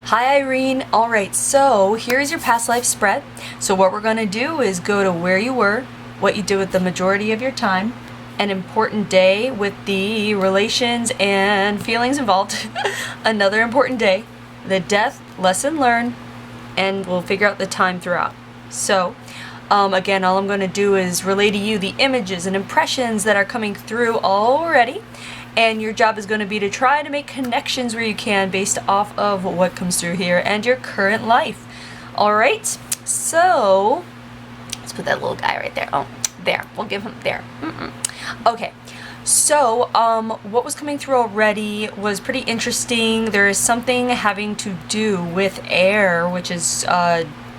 Hi Irene. Alright, so here's your past life spread. So what we're going to do is go to where you were, what you did with the majority of your time, an important day with the relations and feelings involved, another important day, the death, lesson learned, and we'll figure out the time throughout. So again, all I'm going to do is relay to you the images and impressions that are coming through already. And your job is going to be to try to make connections where you can based off of what comes through here and your current life. Alright, so let's put that little guy right there. Oh, there. We'll give him there. Okay, so what was coming through already was pretty interesting. There is something having to do with air, which is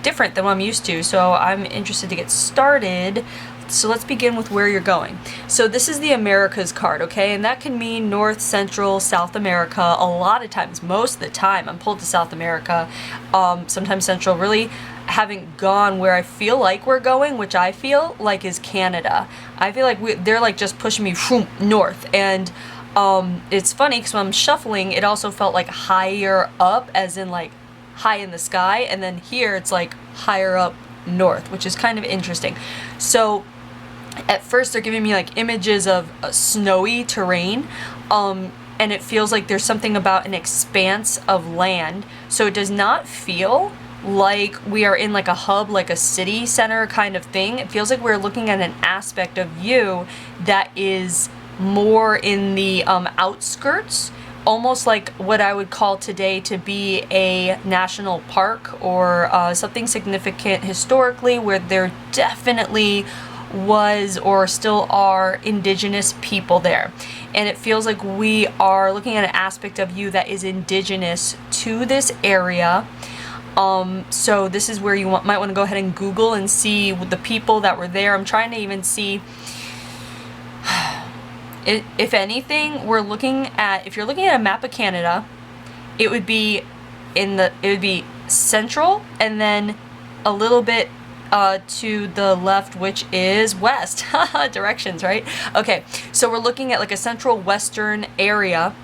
different than what I'm used to. So I'm interested to get started. So let's begin with where you're going. So this is the Americas card, okay? And that can mean North, Central, South America. A lot of times, most of the time, I'm pulled to South America, sometimes Central. Really haven't gone where I feel like we're going, which I feel like is Canada. I feel like they're like just pushing me north. And it's funny because when I'm shuffling, it also felt like higher up, as in like high in the sky. And then here it's like higher up north, which is kind of interesting. So at first they're giving me like images of snowy terrain, and it feels like there's something about an expanse of land. So it does not feel like we are in like a hub, like a city center kind of thing. It feels like we're looking at an aspect of you that is more in the outskirts, almost like what I would call today to be a national park or something significant historically, where there definitely was or still are indigenous people there. And it feels like we are looking at an aspect of you that is indigenous to this area. So this is where you might want to go ahead and Google and see the people that were there. I'm trying to even see, if anything, we're looking at, if you're looking at a map of Canada, it would be central and then a little bit to the left, which is west. Directions, right? Okay, so we're looking at like a central western area.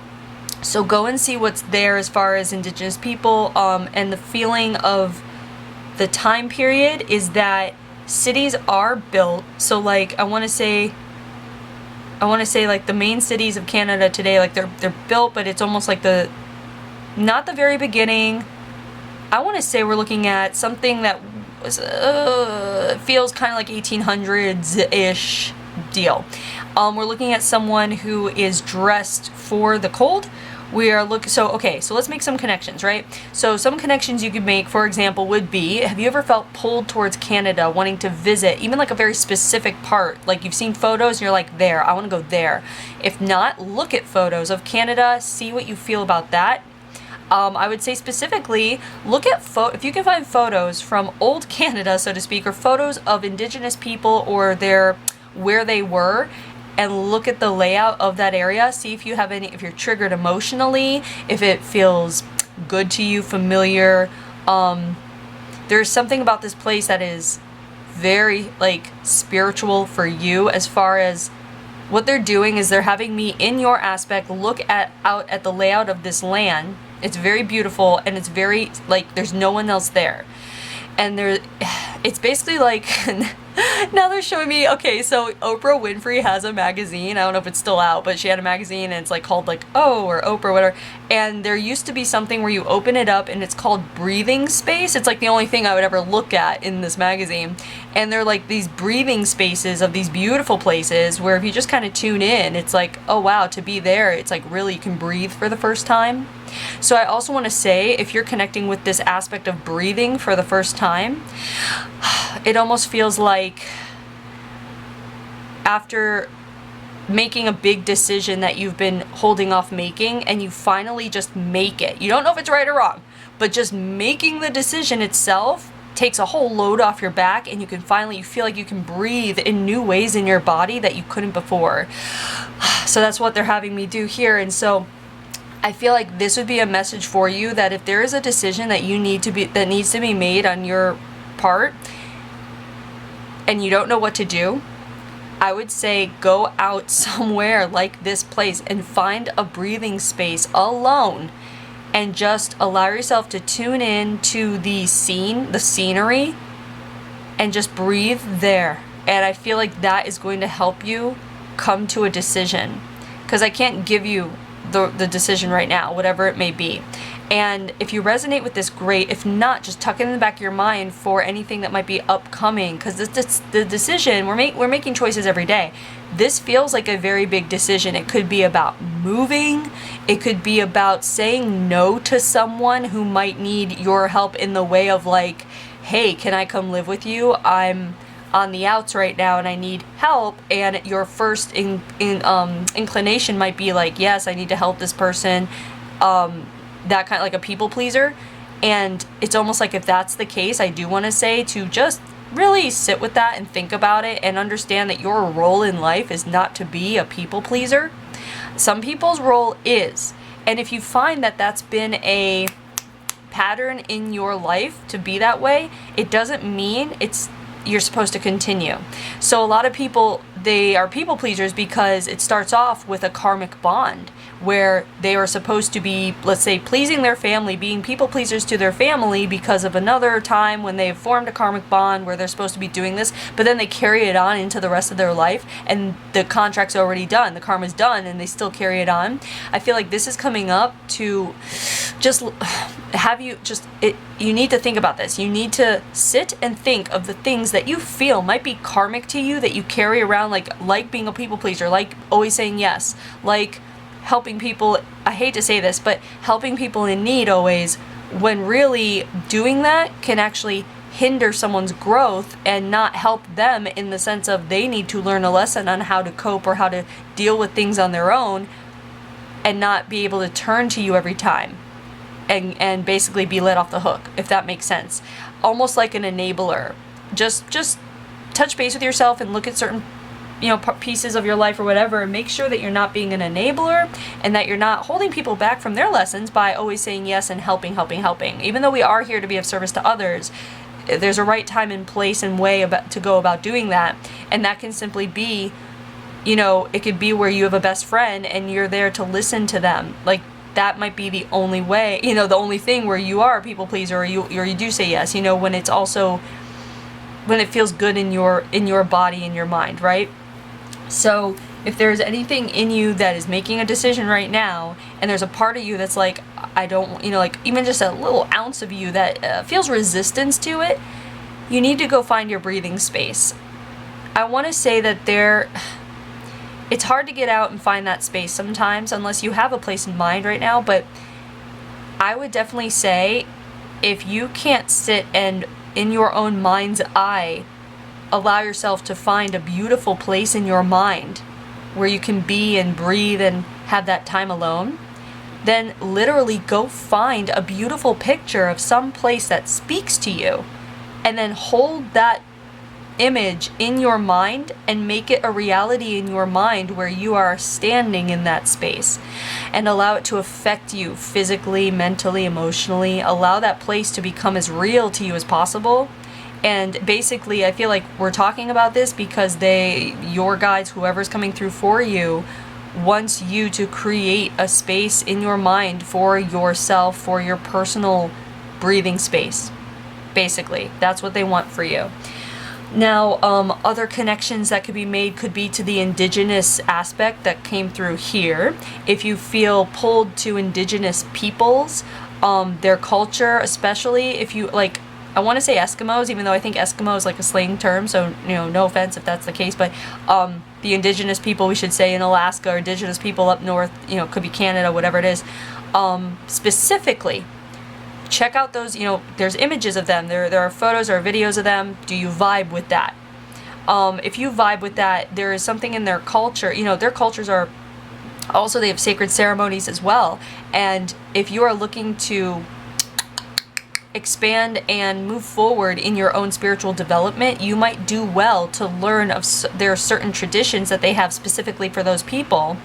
So go and see what's there as far as indigenous people, and the feeling of the time period is that cities are built. So like I want to say like the main cities of Canada today, like they're built, but it's almost like not the very beginning. I want to say we're looking at something that was feels kind of like 1800s-ish deal. We're looking at someone who is dressed for the cold. We are so let's make some connections, right? So some connections you could make, for example, would be, have you ever felt pulled towards Canada, wanting to visit, even like a very specific part? Like you've seen photos and you're like, there, I want to go there. If not, look at photos of Canada, see what you feel about that. I would say specifically, look at if you can find photos from old Canada, so to speak, or photos of indigenous people or where they were, and look at the layout of that area. See if you have if you're triggered emotionally, if it feels good to you, familiar. There's something about this place that is very like spiritual for you. As far as what they're doing is they're having me in your aspect look out at the layout of this land. It's very beautiful, and it's very like there's no one else there. And it's basically like, now they're showing me, okay, so Oprah Winfrey has a magazine. I don't know if it's still out, but she had a magazine, and it's like called like Oh or Oprah, whatever. And there used to be something where you open it up and it's called breathing space. It's like the only thing I would ever look at in this magazine. And they're like these breathing spaces of these beautiful places where if you just kind of tune in, it's like, oh wow, to be there, it's like really you can breathe for the first time. So I also want to say, if you're connecting with this aspect of breathing for the first time, it almost feels like after making a big decision that you've been holding off making, and you finally just make it. You don't know if it's right or wrong, but just making the decision itself takes a whole load off your back, and you feel like you can breathe in new ways in your body that you couldn't before. So that's what they're having me do here. And so I feel like this would be a message for you, that if there is a decision that that needs to be made on your part and you don't know what to do, I would say go out somewhere like this place and find a breathing space alone and just allow yourself to tune in to the scene, the scenery, and just breathe there. And I feel like that is going to help you come to a decision, because I can't give you the decision right now, whatever it may be. And if you resonate with this, great. If not, just tuck it in the back of your mind for anything that might be upcoming, because the decision, we're making choices every day. This feels like a very big decision. It could be about moving. It could be about saying no to someone who might need your help in the way of like, hey, can I come live with you? I'm on the outs right now and I need help. And your first inclination might be like, yes, I need to help this person. That kind of like a people pleaser. And it's almost like, if that's the case, I do want to say to just really sit with that and think about it and understand that your role in life is not to be a people pleaser. Some people's role is. And if you find that that's been a pattern in your life to be that way, it doesn't mean you're supposed to continue. So a lot of people, they are people pleasers because it starts off with a karmic bond where they are supposed to be, let's say, pleasing their family, being people pleasers to their family because of another time when they've formed a karmic bond where they're supposed to be doing this, but then they carry it on into the rest of their life and the contract's already done, the karma's done, and they still carry it on. I feel like this is coming up to just have you you need to think about this. You need to sit and think of the things that you feel might be karmic to you that you carry around, like being a people pleaser, like always saying yes, like helping people, I hate to say this, but helping people in need always, when really doing that can actually hinder someone's growth and not help them in the sense of they need to learn a lesson on how to cope or how to deal with things on their own and not be able to turn to you every time and basically be let off the hook, if that makes sense. Almost like an enabler. Just touch base with yourself and look at certain pieces of your life or whatever, and make sure that you're not being an enabler and that you're not holding people back from their lessons by always saying yes and helping. Even though we are here to be of service to others, there's a right time and place and way to go about doing that. And that can simply be, it could be where you have a best friend and you're there to listen to them. Like, that might be the only way, the only thing where you are a people pleaser or you do say yes, when it's also, when it feels good in your body and your mind, right? So if there's anything in you that is making a decision right now, and there's a part of you that's like, I don't, like even just a little ounce of you that feels resistance to it, you need to go find your breathing space. I want to say that it's hard to get out and find that space sometimes unless you have a place in mind right now, but I would definitely say if you can't sit and in your own mind's eye allow yourself to find a beautiful place in your mind where you can be and breathe and have that time alone, then literally go find a beautiful picture of some place that speaks to you and then hold that image in your mind and make it a reality in your mind where you are standing in that space, and allow it to affect you physically, mentally, emotionally. Allow that place to become as real to you as possible. And basically, I feel like we're talking about this because your guides, whoever's coming through for you, wants you to create a space in your mind for yourself, for your personal breathing space. Basically, that's what they want for you. Now, other connections that could be made could be to the indigenous aspect that came through here. If you feel pulled to indigenous peoples, their culture, especially if you like, I want to say Eskimos, even though I think Eskimo is like a slang term, so no offense if that's the case, but the indigenous people, we should say, in Alaska, or indigenous people up north, could be Canada, whatever it is, specifically, check out those, there's images of them, there are photos or videos of them. Do you vibe with that? If you vibe with that, there is something in their culture, their cultures are also, they have sacred ceremonies as well, and if you are looking to expand and move forward in your own spiritual development, you might do well to learn of their certain traditions that they have specifically for those people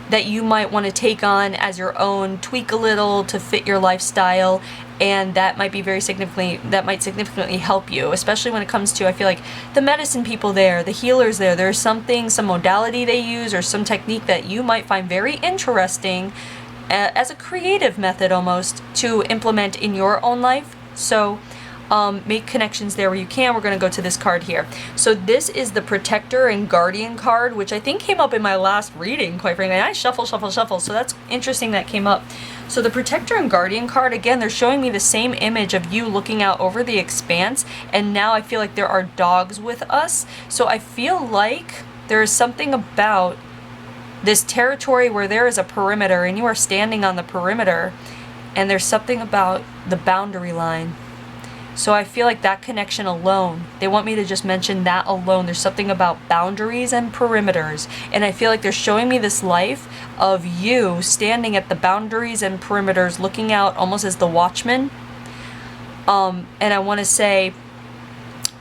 that you might want to take on as your own, tweak a little to fit your lifestyle, and that might significantly help you, especially when it comes to, I feel like, the medicine people there, the healers there. There's some modality they use or some technique that you might find very interesting as a creative method almost to implement in your own life. So make connections there where you can. We're going to go to this card here. So this is the Protector and Guardian card, which I think came up in my last reading, quite frankly. I shuffle, so that's interesting that came up. So the Protector and Guardian card, again, they're showing me the same image of you looking out over the expanse, and now I feel like there are dogs with us. So I feel like there is something about this territory where there is a perimeter, and you are standing on the perimeter, and there's something about the boundary line. So I feel like that connection alone, they want me to just mention that alone. There's something about boundaries and perimeters. And I feel like they're showing me this life of you standing at the boundaries and perimeters, looking out almost as the watchman. And I want to say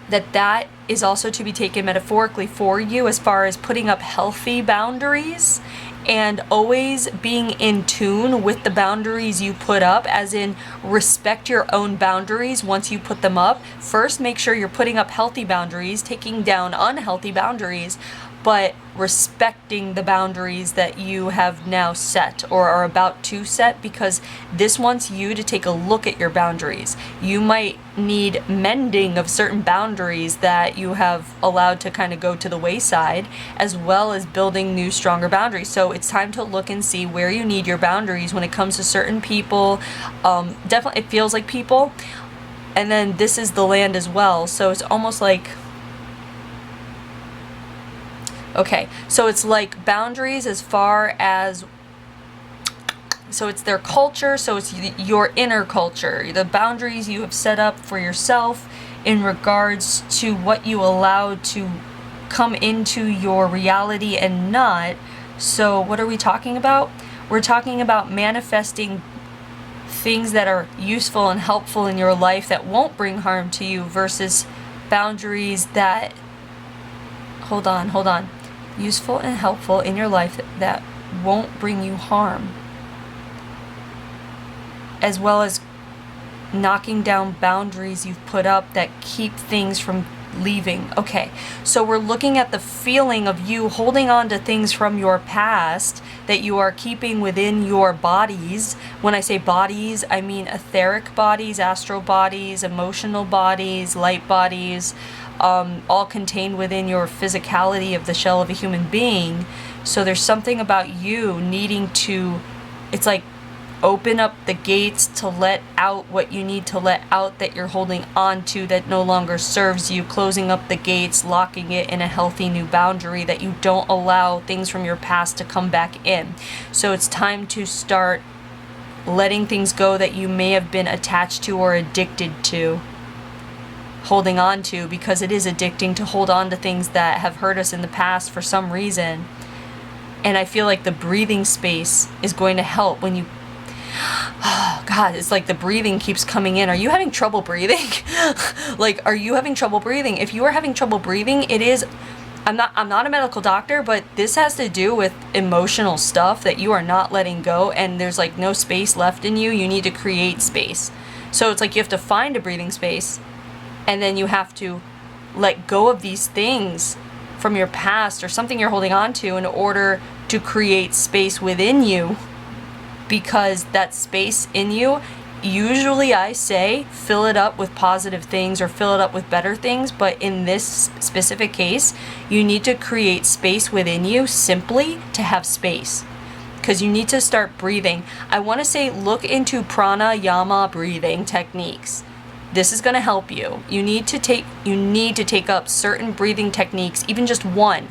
that that is also to be taken metaphorically for you as far as putting up healthy boundaries and always being in tune with the boundaries you put up, as in respect your own boundaries once you put them up. First, make sure you're putting up healthy boundaries, taking down unhealthy boundaries, but respecting the boundaries that you have now set or are about to set, because this wants you to take a look at your boundaries. You might need mending of certain boundaries that you have allowed to kind of go to the wayside, as well as building new, stronger boundaries. So it's time to look and see where you need your boundaries when it comes to certain people. Definitely, it feels like people. And then this is the land as well. So it's almost like, okay, so it's like boundaries as far as, so it's their culture, so it's your inner culture, the boundaries you have set up for yourself in regards to what you allow to come into your reality and not. So what are we talking about? We're talking about manifesting things that are useful and helpful in your life that won't bring harm to you versus boundaries that, hold on. Useful and helpful in your life that won't bring you harm, as well as knocking down boundaries you've put up that keep things from leaving. Okay, so we're looking at the feeling of you holding on to things from your past that you are keeping within your bodies. When I say bodies, I mean etheric bodies, astral bodies, emotional bodies, light bodies, all contained within your physicality of the shell of a human being. So there's something about you needing to, it's like, open up the gates to let out what you need to let out that you're holding on to that no longer serves you, closing up the gates, locking it in a healthy new boundary that you don't allow things from your past to come back in. So it's time to start letting things go that you may have been attached to or addicted to, holding on to, because it is addicting to hold on to things that have hurt us in the past for some reason. And I feel like the breathing space is going to help when you, oh God, it's like the breathing keeps coming in. Are you having trouble breathing? Like, are you having trouble breathing? If you are having trouble breathing, it is, I'm not a medical doctor, but this has to do with emotional stuff that you are not letting go, and there's like no space left in you. You need to create space. So it's like you have to find a breathing space, and then you have to let go of these things from your past or something you're holding on to in order to create space within you, because that space in you, usually I say fill it up with positive things or fill it up with better things, but in this specific case, you need to create space within you simply to have space, because you need to start breathing. I want to say look into pranayama breathing techniques. This is going to help you. You need to take up certain breathing techniques, even just one,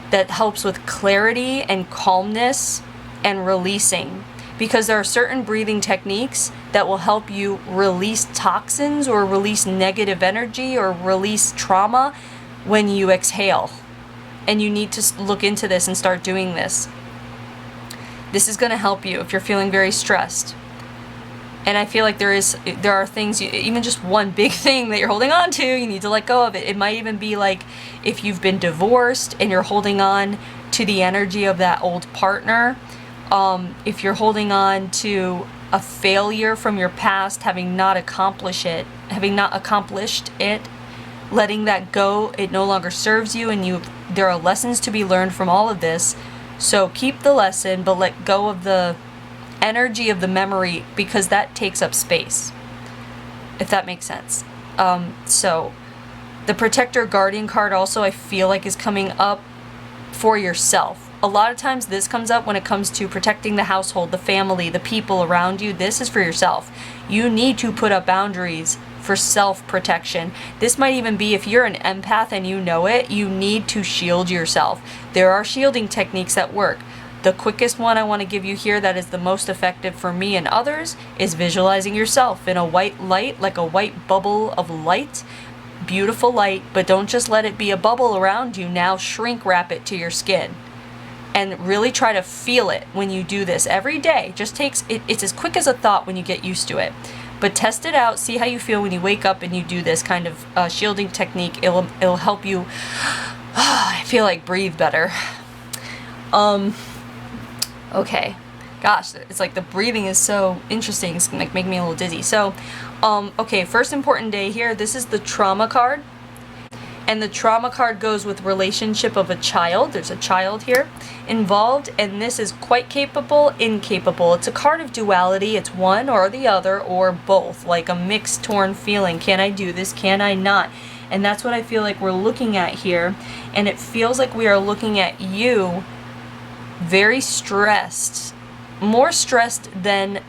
that helps with clarity and calmness and releasing. Because there are certain breathing techniques that will help you release toxins or release negative energy or release trauma when you exhale. And you need to look into this and start doing this. This is going to help you if you're feeling very stressed. And I feel like there are things, even just one big thing that you're holding on to, you need to let go of it. It might even be like if you've been divorced and you're holding on to the energy of that old partner. If you're holding on to a failure from your past, having not accomplished it, letting that go, it no longer serves you, and there are lessons to be learned from all of this. So keep the lesson, but let go of the energy of the memory, because that takes up space, if that makes sense. So the protector guardian card also, I feel like, is coming up for yourself. A lot of times this comes up when it comes to protecting the household, the family, the people around you. This is for yourself. You need to put up boundaries for self-protection. This might even be, if you're an empath and you know it, you need to shield yourself. There are shielding techniques that work. The quickest one I want to give you here that is the most effective for me and others is visualizing yourself in a white light, like a white bubble of light. Beautiful light, but don't just let it be a bubble around you. Now shrink wrap it to your skin. And really try to feel it when you do this every day. Just takes, it's as quick as a thought when you get used to it. But test it out, see how you feel when you wake up and you do this kind of shielding technique. It'll help you, I feel like, breathe better. Okay. Gosh, it's like the breathing is so interesting. It's like making me a little dizzy. So, okay, first important day here. This is the trauma card. And the trauma card goes with relationship of a child. There's a child here involved, and this is quite capable, incapable. It's a card of duality. It's one or the other or both, like a mixed, torn feeling. Can I do this? Can I not? And that's what I feel like we're looking at here. And it feels like we are looking at you very stressed, more stressed than...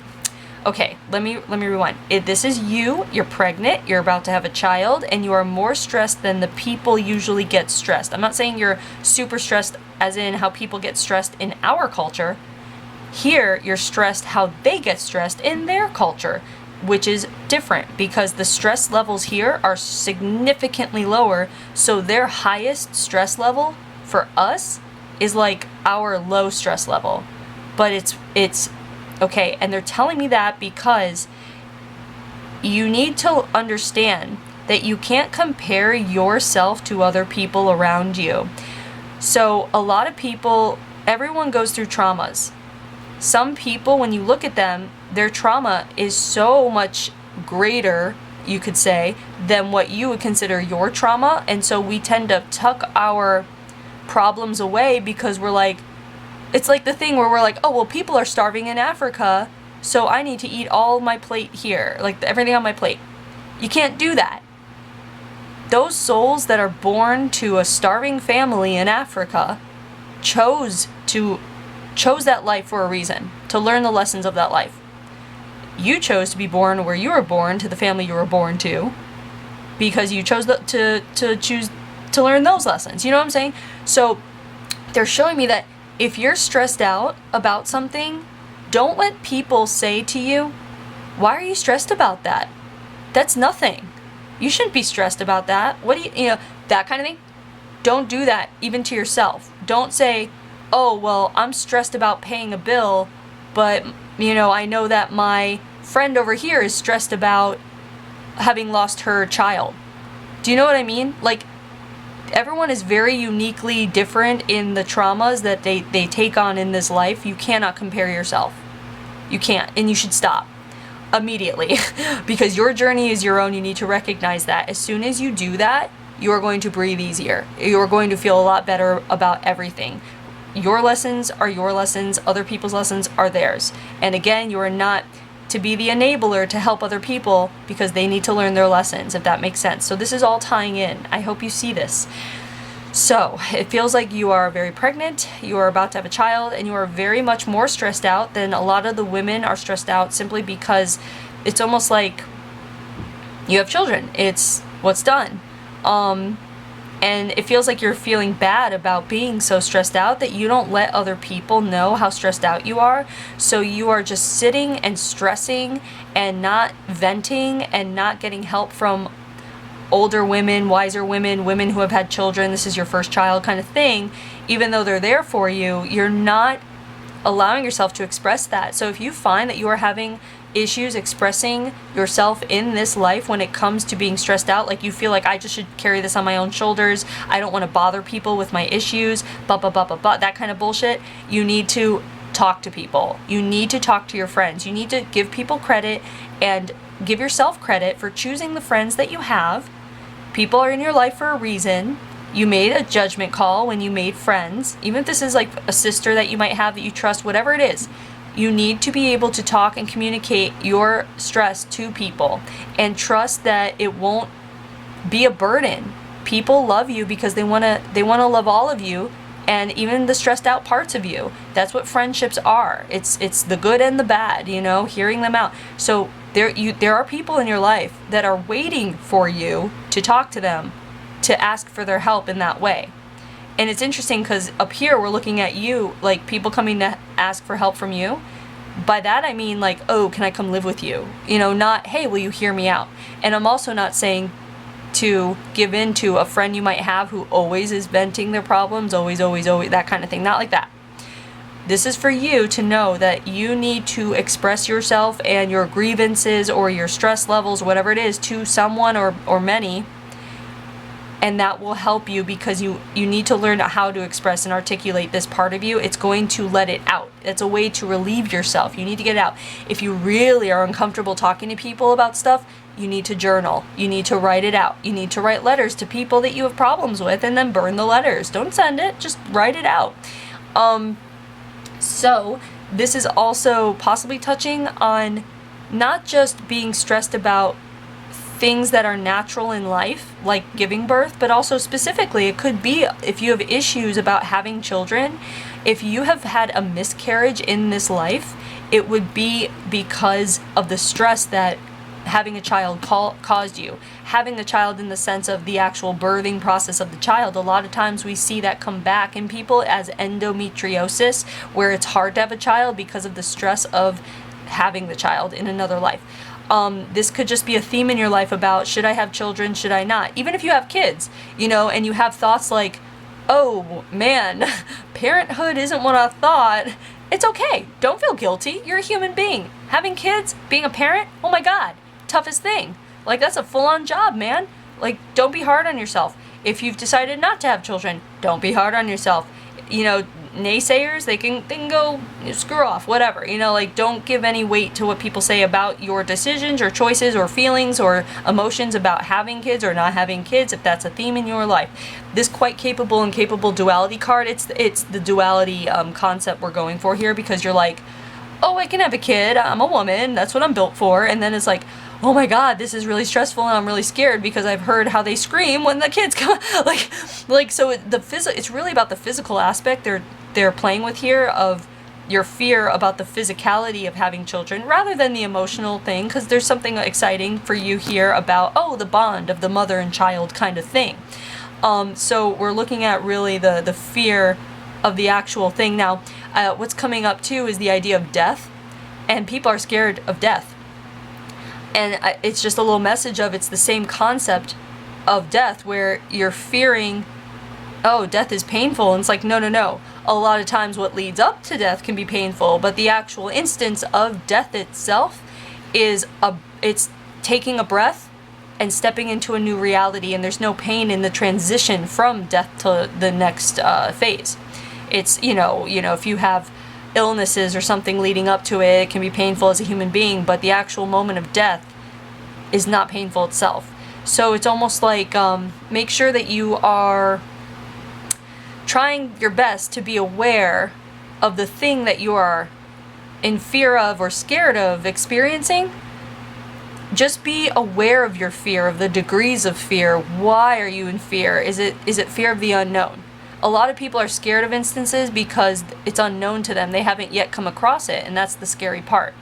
Okay, let me rewind. This is you, you're pregnant, you're about to have a child, and you are more stressed than the people usually get stressed. I'm not saying you're super stressed as in how people get stressed in our culture. Here, you're stressed how they get stressed in their culture, which is different because the stress levels here are significantly lower, so their highest stress level for us is like our low stress level. But it's okay, and they're telling me that because you need to understand that you can't compare yourself to other people around you. So a lot of people, everyone goes through traumas. Some people, when you look at them, their trauma is so much greater, you could say, than what you would consider your trauma. And so we tend to tuck our problems away because we're like, it's like the thing where we're like, oh, well, people are starving in Africa, so I need to eat all my plate here, like everything on my plate. You can't do that. Those souls that are born to a starving family in Africa chose that life for a reason, to learn the lessons of that life. You chose to be born where you were born, to the family you were born to, because you chose to choose to learn those lessons. You know what I'm saying? So they're showing me that if you're stressed out about something, don't let people say to you, why are you stressed about that? That's nothing. You shouldn't be stressed about that. What do you know, that kind of thing? Don't do that, even to yourself. Don't say, oh, well, I'm stressed about paying a bill, but, I know that my friend over here is stressed about having lost her child. Do you know what I mean? Like, everyone is very uniquely different in the traumas that they take on in this life. You cannot compare yourself. You can't, and you should stop immediately because your journey is your own. You need to recognize that. As soon as you do that, you are going to breathe easier. You are going to feel a lot better about everything. Your lessons are your lessons. Other people's lessons are theirs. And again, you are not to be the enabler to help other people because they need to learn their lessons, if that makes sense. So this is all tying in. I hope you see this. So it feels like you are very pregnant, you are about to have a child, and you are very much more stressed out than a lot of the women are stressed out, simply because it's almost like you have children. It's what's done. And it feels like you're feeling bad about being so stressed out that you don't let other people know how stressed out you are. So you are just sitting and stressing and not venting and not getting help from older women, wiser women, women who have had children. This is your first child kind of thing. Even though they're there for you, you're not allowing yourself to express that. So if you find that you are having issues expressing yourself in this life when it comes to being stressed out, like you feel like I just should carry this on my own shoulders, I don't want to bother people with my issues, that kind of bullshit, you need to talk to people. You need to talk to your friends. You need to give people credit and give yourself credit for choosing the friends that you have. People are in your life for a reason. You made a judgment call when you made friends. Even if this is like a sister that you might have that you trust, whatever it is, You need to be able to talk and communicate your stress to people and trust that it won't be a burden. People love you because they want to love all of you, and even the stressed out parts of you. That's what friendships are. It's the good and the bad, hearing them out. So there are people in your life that are waiting for you to talk to them, to ask for their help in that way. And it's interesting because up here we're looking at you, like people coming to ask for help from you. By that I mean like, oh, can I come live with you? Not, hey, will you hear me out? And I'm also not saying to give in to a friend you might have who always is venting their problems, always, that kind of thing. Not like that. This is for you to know that you need to express yourself and your grievances or your stress levels, whatever it is, to someone or many. And that will help you because you need to learn how to express and articulate this part of you. It's going to let it out. It's a way to relieve yourself. You need to get it out. If you really are uncomfortable talking to people about stuff, you need to journal. You need to write it out. You need to write letters to people that you have problems with and then burn the letters. Don't send it, just write it out. So this is also possibly touching on not just being stressed about things that are natural in life, like giving birth, but also specifically it could be if you have issues about having children. If you have had a miscarriage in this life, it would be because of the stress that having a child caused you. Having the child in the sense of the actual birthing process of the child, a lot of times we see that come back in people as endometriosis, where it's hard to have a child because of the stress of having the child in another life. This could just be a theme in your life about, should I have children, should I not? Even if you have kids, and you have thoughts like, oh man, parenthood isn't what I thought. It's okay. Don't feel guilty. You're a human being. Having kids, being a parent, oh my God, toughest thing. Like, that's a full-on job, man. Like, don't be hard on yourself. If you've decided not to have children, don't be hard on yourself. Naysayers, they can go screw off, whatever. Don't give any weight to what people say about your decisions or choices or feelings or emotions about having kids or not having kids, if that's a theme in your life. This quite capable and capable duality card, it's the duality concept we're going for here, because you're like, oh, I can have a kid, I'm a woman, that's what I'm built for. And then it's like, oh my God, this is really stressful and I'm really scared because I've heard how they scream when the kids come. So it's really about the physical aspect they're playing with here, of your fear about the physicality of having children rather than the emotional thing, because there's something exciting for you here about, oh, the bond of the mother and child kind of thing. So we're looking at really the fear of the actual thing. Now, what's coming up too is the idea of death, and people are scared of death. And it's just a little message of, it's the same concept of death, where you're fearing, oh, death is painful. And it's like, no. A lot of times what leads up to death can be painful, but the actual instance of death itself is it's taking a breath and stepping into a new reality, and there's no pain in the transition from death to the next phase. It's, if you have illnesses or something leading up to it, it can be painful as a human being, but the actual moment of death is not painful itself. So it's almost like, make sure that you are trying your best to be aware of the thing that you are in fear of or scared of experiencing. Just be aware of your fear, of the degrees of fear. Why are you in fear? Is it fear of the unknown? A lot of people are scared of instances because it's unknown to them. They haven't yet come across it, and that's the scary part.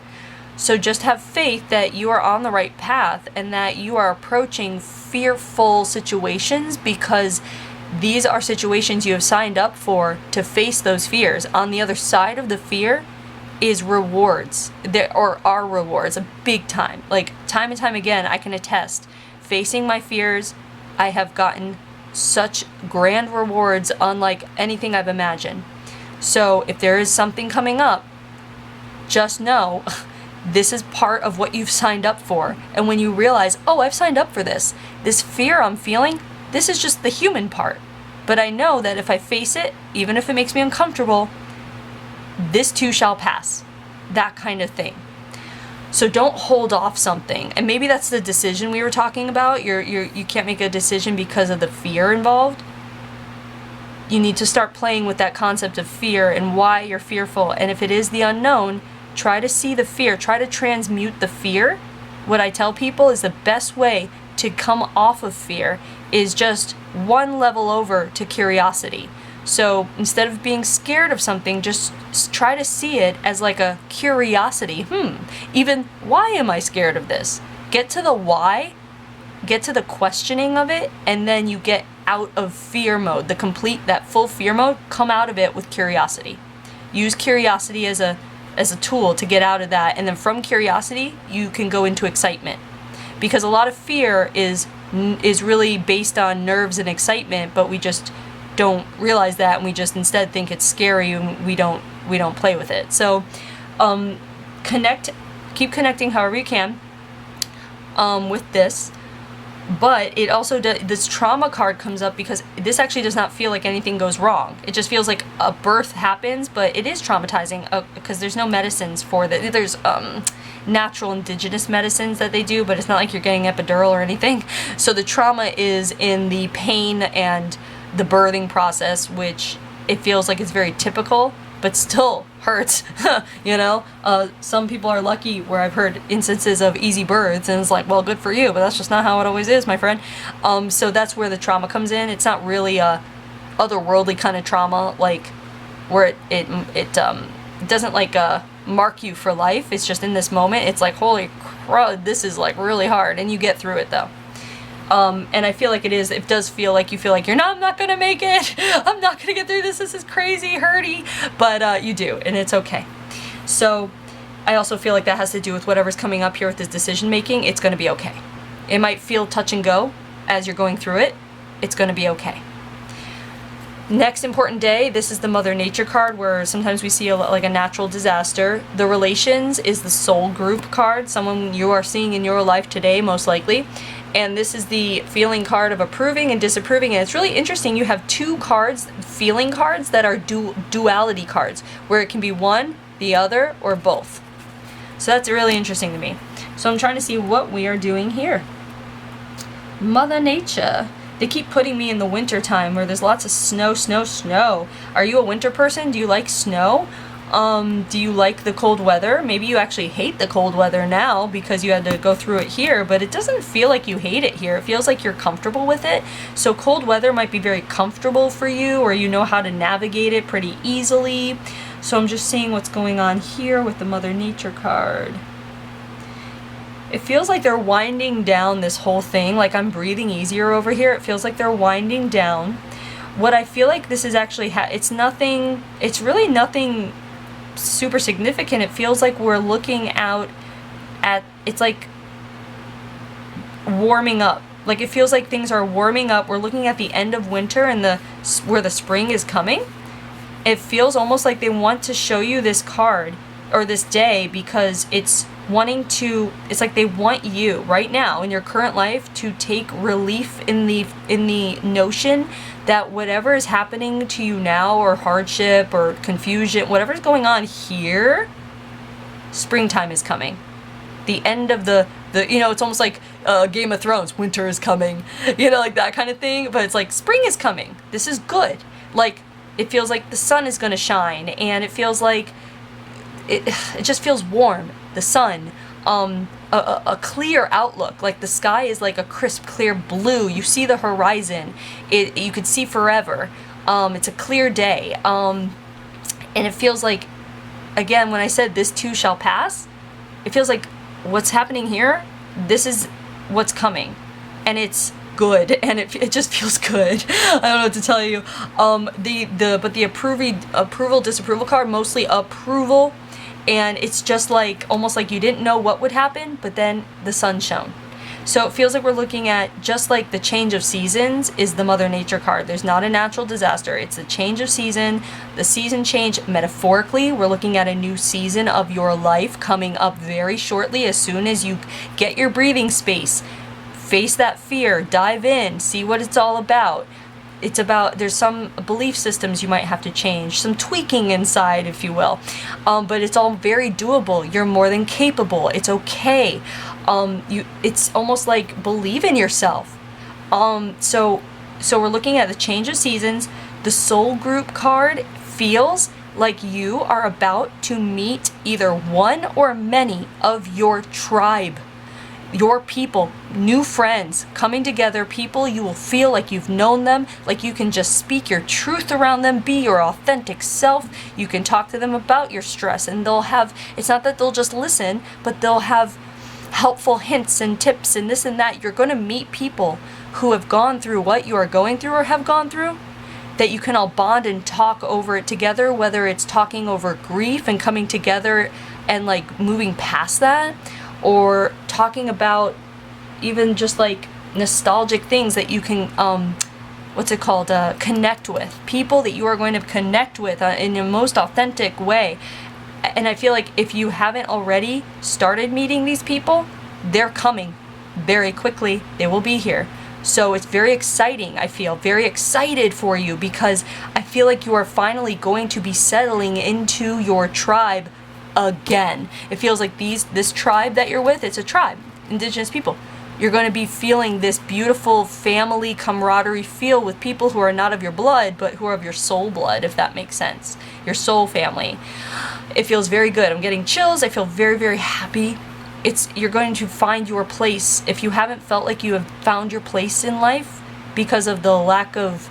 So just have faith that you are on the right path and that you are approaching fearful situations, because these are situations you have signed up for to face those fears. On the other side of the fear is rewards. There are rewards, a big time. Like, time and time again, I can attest, facing my fears, I have gotten such grand rewards unlike anything I've imagined. So if there is something coming up, just know this is part of what you've signed up for. And when you realize, oh, I've signed up for this fear I'm feeling, this is just the human part. But I know that if I face it, even if it makes me uncomfortable, this too shall pass. That kind of thing. So don't hold off something. And maybe that's the decision we were talking about. You can't make a decision because of the fear involved. You need to start playing with that concept of fear and why you're fearful. And if it is the unknown, try to see the fear, try to transmute the fear. What I tell people is the best way to come off of fear is just one level over to curiosity. So instead of being scared of something, just try to see it as like a curiosity. Even why am I scared of this? Get to the why, get to the questioning of it, and then you get out of fear mode, that full fear mode, come out of it with curiosity. Use curiosity as a tool to get out of that, and then from curiosity, you can go into excitement. Because a lot of fear is really based on nerves and excitement, but we just don't realize that, and we just instead think it's scary, and we don't play with it. So keep connecting however you can with this. But it also this trauma card comes up because this actually does not feel like anything goes wrong. It just feels like a birth happens, but it is traumatizing because there's no medicines for that. There's natural indigenous medicines that they do, but it's not like you're getting epidural or anything. So the trauma is in the pain and the birthing process, which it feels like it's very typical, but still hurts. Some people are lucky where I've heard instances of easy births, and it's like, well, good for you, but that's just not how it always is, my friend. So that's where the trauma comes in. It's not really a otherworldly kind of trauma, like where it doesn't like mark you for life. It's just in this moment, it's like, holy crud, this is like really hard, and you get through it though. And I feel like it does feel like you feel like I'm not gonna make it, I'm not gonna get through this is crazy, hurty, but you do, and it's okay. So I also feel like that has to do with whatever's coming up here with this decision making. It's gonna be okay. It might feel touch and go as you're going through it. It's gonna be okay. Next important day, this is the Mother Nature card, where sometimes we see like a natural disaster. The Relations is the soul group card, someone you are seeing in your life today, most likely. And this is the feeling card of approving and disapproving. And it's really interesting. You have two cards, feeling cards, that are duality cards, where it can be one, the other, or both. So that's really interesting to me. So I'm trying to see what we are doing here. Mother Nature. They keep putting me in the winter time where there's lots of snow, snow, snow. Are you a winter person? Do you like snow? Do you like the cold weather? Maybe you actually hate the cold weather now because you had to go through it here, but it doesn't feel like you hate it here. It feels like you're comfortable with it. So cold weather might be very comfortable for you, or you know how to navigate it pretty easily. So I'm just seeing what's going on here with the Mother Nature card. It feels like they're winding down this whole thing. Like I'm breathing easier over here. It feels like they're winding down. What I feel like this is actually, it's really nothing super significant. It feels like we're looking out at, it's like warming up. Like it feels like things are warming up. We're looking at the end of winter and where the spring is coming. It feels almost like they want to show you this card or this day because it's like they want you right now in your current life to take relief in the notion that whatever is happening to you now, or hardship or confusion, whatever's going on here, springtime is coming. The end of the it's almost like Game of Thrones, winter is coming, like that kind of thing, but it's like spring is coming. This is good. Like it feels like the sun is going to shine, and it feels like it just feels warm. The sun, a clear outlook, like the sky is like a crisp, clear blue. You see the horizon. You could see forever. It's a clear day. And it feels like, again, when I said this too shall pass, it feels like what's happening here, this is what's coming. And it's good, and it just feels good. I don't know what to tell you. But the approval, disapproval card, mostly approval. And it's just like, almost like you didn't know what would happen, but then the sun shone. So it feels like we're looking at, just like the change of seasons is the Mother Nature card. There's not a natural disaster. It's a change of season. The season change, metaphorically, we're looking at a new season of your life coming up very shortly. As soon as you get your breathing space, face that fear, dive in, see what it's all about. It's about, there's some belief systems you might have to change, some tweaking inside, if you will. But it's all very doable. You're more than capable. It's okay. It's almost like believe in yourself. So we're looking at the change of seasons. The soul group card feels like you are about to meet either one or many of your tribe, your people, new friends coming together, people you will feel like you've known them, like you can just speak your truth around them, be your authentic self. You can talk to them about your stress, and they'll have, it's not that they'll just listen, but they'll have helpful hints and tips and this and that. You're going to meet people who have gone through what you are going through or have gone through, that you can all bond and talk over it together, whether it's talking over grief and coming together and like moving past that, or talking about even just like nostalgic things that you can connect with, people that you are going to connect with in your most authentic way. And I feel like if you haven't already started meeting these people, they're coming very quickly. They will be here. So it's very exciting. I feel very excited for you, because I feel like you are finally going to be settling into your tribe again. It feels like this tribe that you're with, it's a tribe, indigenous people. You're going to be feeling this beautiful family camaraderie feel with people who are not of your blood, but who are of your soul blood, if that makes sense. Your soul family. It feels very good. I'm getting chills. I feel very, very happy. You're going to find your place. If you haven't felt like you have found your place in life because of the lack of,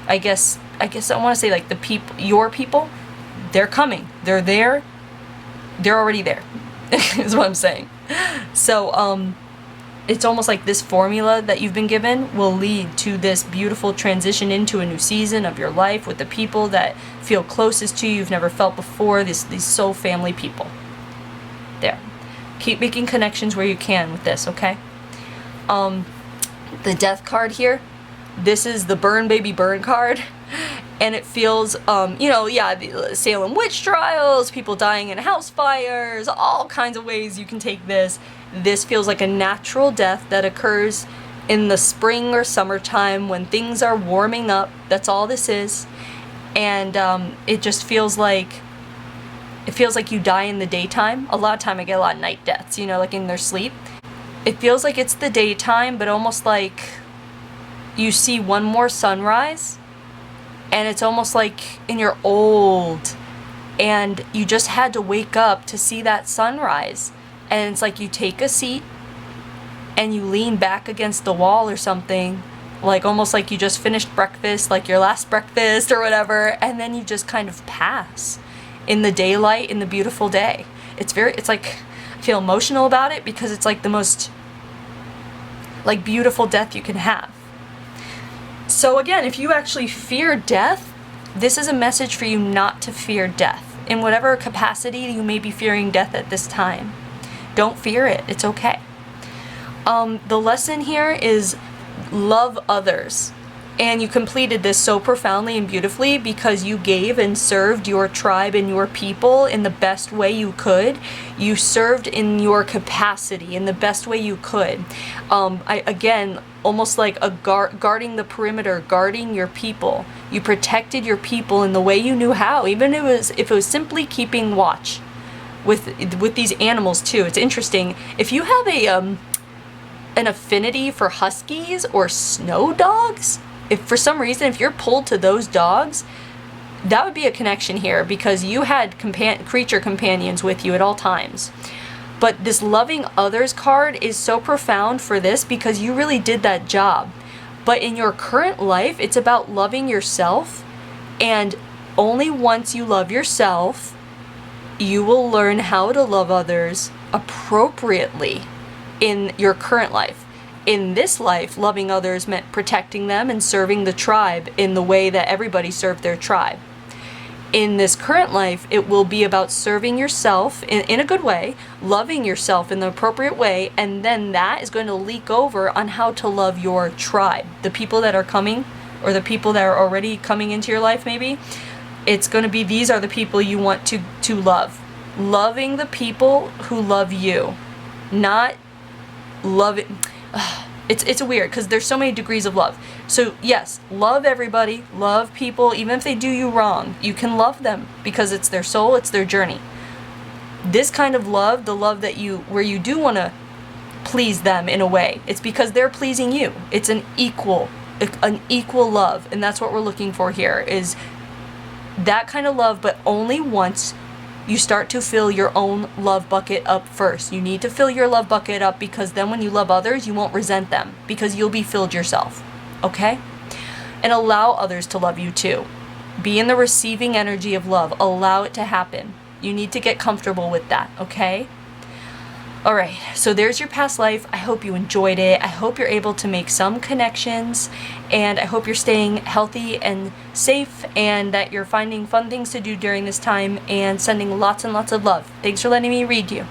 I guess I want to say like your people, they're coming. They're there. They're already there, is what I'm saying. So, it's almost like this formula that you've been given will lead to this beautiful transition into a new season of your life with the people that feel closest to you, you've never felt before, these soul family people. There. Keep making connections where you can with this, okay? The death card here, this is the burn baby burn card. And it feels, the Salem witch trials, people dying in house fires, all kinds of ways you can take this. This feels like a natural death that occurs in the spring or summertime when things are warming up. That's all this is. And it just feels like, you die in the daytime. A lot of time I get a lot of night deaths, like in their sleep. It feels like it's the daytime, but almost like you see one more sunrise. And it's almost like you're old and you just had to wake up to see that sunrise. And it's like you take a seat and you lean back against the wall or something, like almost like you just finished breakfast, like your last breakfast or whatever, and then you just kind of pass in the daylight, in the beautiful day. It's like, I feel emotional about it because it's like the most like beautiful death you can have. So again, if you actually fear death, this is a message for you not to fear death. In whatever capacity you may be fearing death at this time, don't fear it. It's okay. The lesson here is love others. And you completed this so profoundly and beautifully because you gave and served your tribe and your people in the best way you could. You served in your capacity in the best way you could. Again, almost like a guarding the perimeter, guarding your people. You protected your people in the way you knew how, even if it was simply keeping watch with these animals too. It's interesting. If you have an affinity for huskies or snow dogs, if for some reason, if you're pulled to those dogs, that would be a connection here because you had creature companions with you at all times. But this loving others card is so profound for this because you really did that job. But in your current life, it's about loving yourself. And only once you love yourself, you will learn how to love others appropriately in your current life. In this life, loving others meant protecting them and serving the tribe in the way that everybody served their tribe. In this current life, it will be about serving yourself in a good way, loving yourself in the appropriate way, and then that is going to leak over on how to love your tribe. The people that are coming, or the people that are already coming into your life maybe, it's going to be these are the people you want to love. Loving the people who love you. Not loving... It's weird because there's so many degrees of love. So yes, love everybody, love people, even if they do you wrong. You can love them because it's their soul, it's their journey. This kind of love, the love that where you do want to please them in a way, it's because they're pleasing you. It's an equal love, and that's what we're looking for here is that kind of love, but only once you start to fill your own love bucket up first. You need to fill your love bucket up, because then when you love others, you won't resent them because you'll be filled yourself. Okay? And allow others to love you too. Be in the receiving energy of love. Allow it to happen. You need to get comfortable with that, okay? All right, so there's your past life. I hope you enjoyed it. I hope you're able to make some connections, and I hope you're staying healthy and safe, and that you're finding fun things to do during this time, and sending lots and lots of love. Thanks for letting me read you.